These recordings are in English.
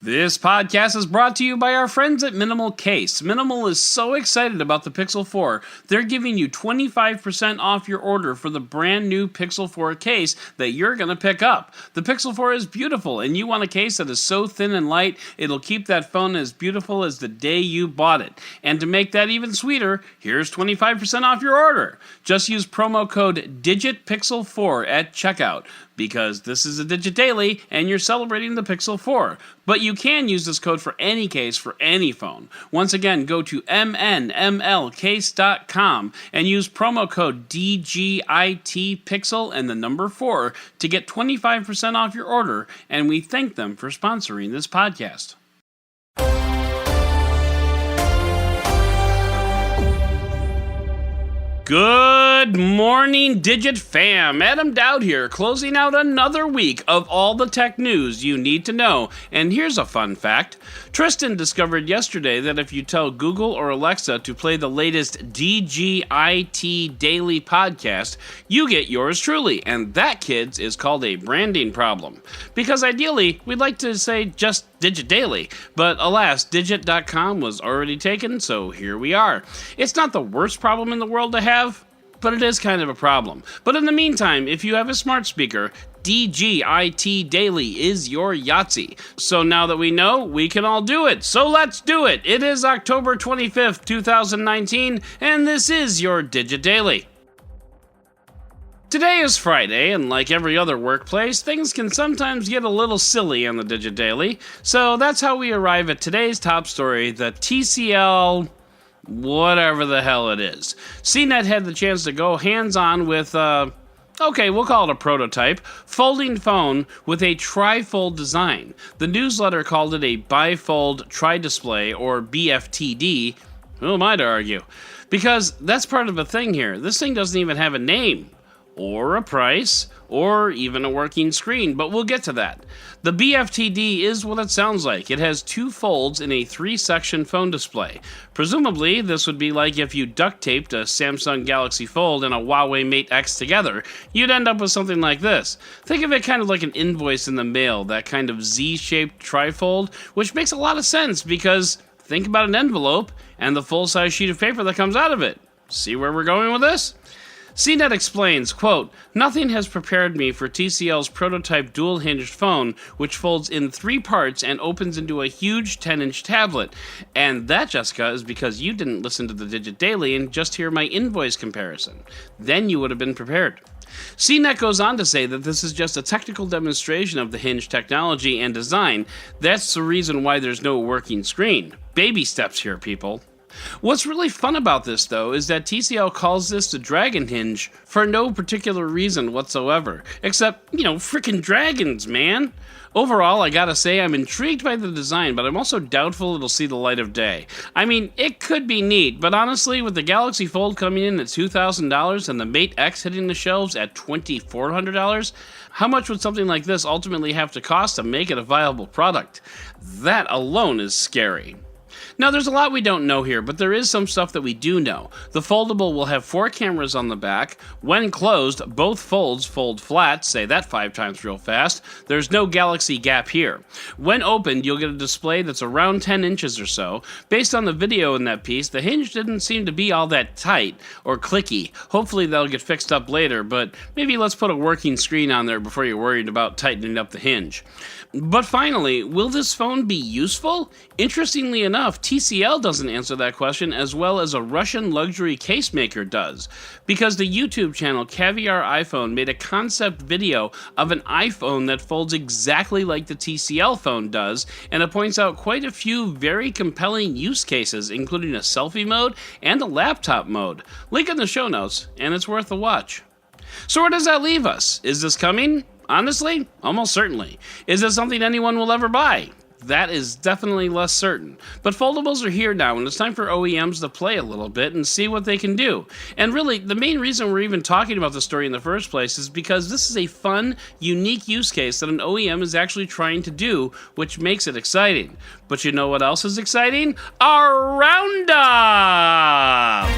This podcast is brought to you by our friends at Minimal Case. Minimal is so excited about the Pixel 4, they're giving you 25% off your order for the brand new Pixel 4 case that you're going to pick up. The Pixel 4 is beautiful, and you want a case that is so thin and light, it'll keep that phone as beautiful as the day you bought it. And to make that even sweeter, here's 25% off your order. Just use promo code DIGITPIXEL4 at checkout, because this is a Digit Daily, and you're celebrating the Pixel 4. But you can use this code for any case for any phone. Once again, go to mnmlcase.com and use promo code DGITPixel and the number 4 to get 25% off your order, and we thank them for sponsoring this podcast. Good morning, Digit fam. Adam Doud here, closing out another week of all the tech news you need to know. And here's a fun fact. Tristan discovered yesterday that if you tell Google or Alexa to play the latest DGIT Daily podcast, you get yours truly. And that, kids, is called a branding problem. Because ideally, we'd like to say just Digit Daily, but alas, Digit.com was already taken, so here we are. It's not the worst problem in the world to have, but it is kind of a problem. But in the meantime, if you have a smart speaker, DGIT Daily is your Yahtzee. So now that we know, we can all do it. So let's do it. It is October 25th, 2019, and this is your Digit Daily. Today is Friday, and like every other workplace, things can sometimes get a little silly on the Digit Daily. So that's how we arrive at today's top story, the TCL whatever the hell it is. CNET had the chance to go hands-on with, we'll call it a prototype, folding phone with a tri-fold design. The newsletter called it a bifold tri-display, or BFTD. Who am I to argue? Because that's part of the thing here. This thing doesn't even have a name, or a price, or even a working screen, but we'll get to that. The BFTD is what it sounds like. It has two folds in a 3-section phone display. Presumably, this would be like if you duct taped a Samsung Galaxy Fold and a Huawei Mate X together. You'd end up with something like this. Think of it kind of like an invoice in the mail, that kind of Z-shaped trifold, which makes a lot of sense because think about an envelope and the full-size sheet of paper that comes out of it. See where we're going with this? CNET explains, quote, "Nothing has prepared me for TCL's prototype dual-hinged phone, which folds in 3 parts and opens into a huge 10-inch tablet. And that, Jessica, is because you didn't listen to the Digit Daily and just hear my invoice comparison. Then you would have been prepared." CNET goes on to say that this is just a technical demonstration of the hinge technology and design. That's the reason why there's no working screen. Baby steps here, people. What's really fun about this, though, is that TCL calls this the Dragon Hinge for no particular reason whatsoever. Except, frickin' dragons, man! Overall, I gotta say, I'm intrigued by the design, but I'm also doubtful it'll see the light of day. I mean, it could be neat, but honestly, with the Galaxy Fold coming in at $2,000 and the Mate X hitting the shelves at $2,400, how much would something like this ultimately have to cost to make it a viable product? That alone is scary. Now, there's a lot we don't know here, but there is some stuff that we do know. The foldable will have 4 cameras on the back. When closed, both folds fold flat. Say that 5 times real fast. There's no Galaxy gap here. When opened, you'll get a display that's around 10 inches or so. Based on the video in that piece, the hinge didn't seem to be all that tight or clicky. Hopefully that'll get fixed up later, but maybe let's put a working screen on there before you're worried about tightening up the hinge. But finally, will this phone be useful? Interestingly enough, TCL doesn't answer that question as well as a Russian luxury case maker does, because the YouTube channel Caviar iPhone made a concept video of an iPhone that folds exactly like the TCL phone does, and it points out quite a few very compelling use cases, including a selfie mode and a laptop mode. Link in the show notes, and it's worth a watch. So where does that leave us? Is this coming? Honestly, almost certainly. Is this something anyone will ever buy? That is definitely less certain. But foldables are here now, and it's time for OEMs to play a little bit and see what they can do. And really, the main reason we're even talking about the story in the first place is because this is a fun, unique use case that an OEM is actually trying to do, which makes it exciting. But you know what else is exciting? Our Roundup!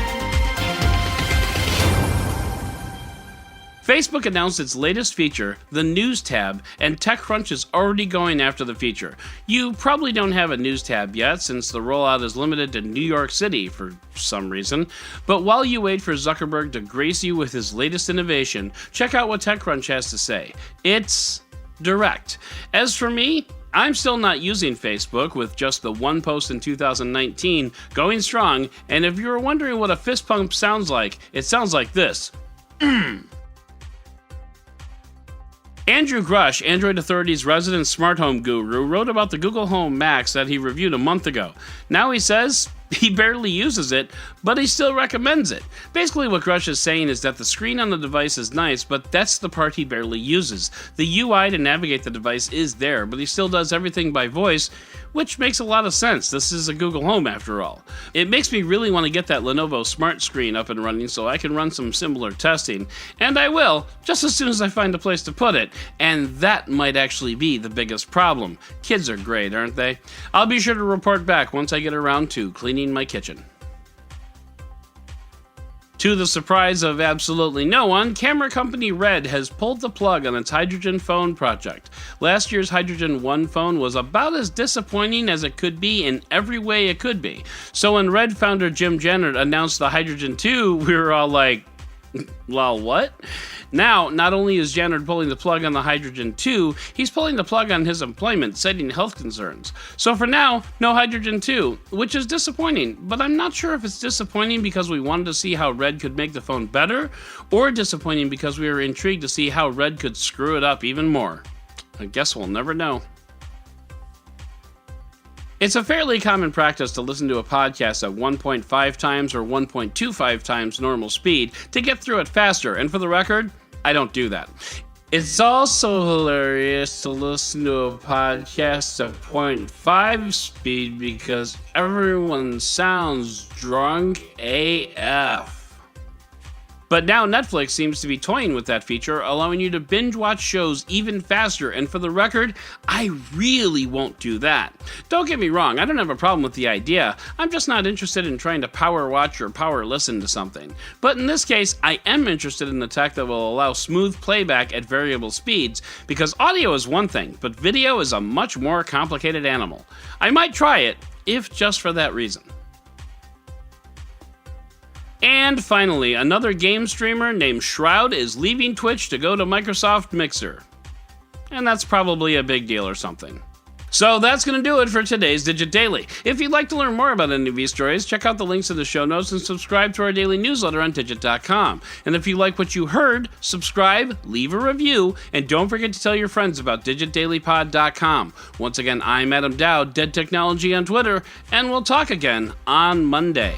Facebook announced its latest feature, the News tab, and TechCrunch is already going after the feature. You probably don't have a News tab yet, since the rollout is limited to New York City for some reason. But while you wait for Zuckerberg to grace you with his latest innovation, check out what TechCrunch has to say. It's direct. As for me, I'm still not using Facebook, with just the one post in 2019 going strong, and if you were wondering what a fist pump sounds like, it sounds like this. Andrew Grush, Android Authority's resident smart home guru, wrote about the Google Home Max that he reviewed a month ago. Now he says he barely uses it, but he still recommends it. Basically what Grush is saying is that the screen on the device is nice, but that's the part he barely uses. The UI to navigate the device is there, but he still does everything by voice, which makes a lot of sense. This is a Google Home after all. It makes me really want to get that Lenovo Smart Screen up and running so I can run some similar testing, and I will, just as soon as I find a place to put it, and that might actually be the biggest problem. Kids are great, aren't they? I'll be sure to report back once I get around to cleaning my kitchen. To the surprise of absolutely no one, camera company Red has pulled the plug on its Hydrogen phone project. Last year's Hydrogen 1 phone was about as disappointing as it could be in every way it could be. So when Red founder Jim Jennert announced the Hydrogen 2, we were all like, lol, what? Now, not only is Jennert pulling the plug on the Hydrogen 2, he's pulling the plug on his employment, citing health concerns. So for now, no Hydrogen 2, which is disappointing, but I'm not sure if it's disappointing because we wanted to see how Red could make the phone better, or disappointing because we were intrigued to see how Red could screw it up even more. I guess we'll never know. It's a fairly common practice to listen to a podcast at 1.5 times or 1.25 times normal speed to get through it faster, and for the record, I don't do that. It's also hilarious to listen to a podcast at 0.5 speed because everyone sounds drunk AF. But now Netflix seems to be toying with that feature, allowing you to binge watch shows even faster, and for the record, I really won't do that. Don't get me wrong, I don't have a problem with the idea, I'm just not interested in trying to power watch or power listen to something. But in this case, I am interested in the tech that will allow smooth playback at variable speeds, because audio is one thing, but video is a much more complicated animal. I might try it, if just for that reason. And finally, another game streamer named Shroud is leaving Twitch to go to Microsoft Mixer. And that's probably a big deal or something. So that's going to do it for today's Digit Daily. If you'd like to learn more about any of these stories, check out the links in the show notes and subscribe to our daily newsletter on Digit.com. And if you like what you heard, subscribe, leave a review, and don't forget to tell your friends about DigitDailyPod.com. Once again, I'm Adam Doud, Dead Technology on Twitter, and we'll talk again on Monday.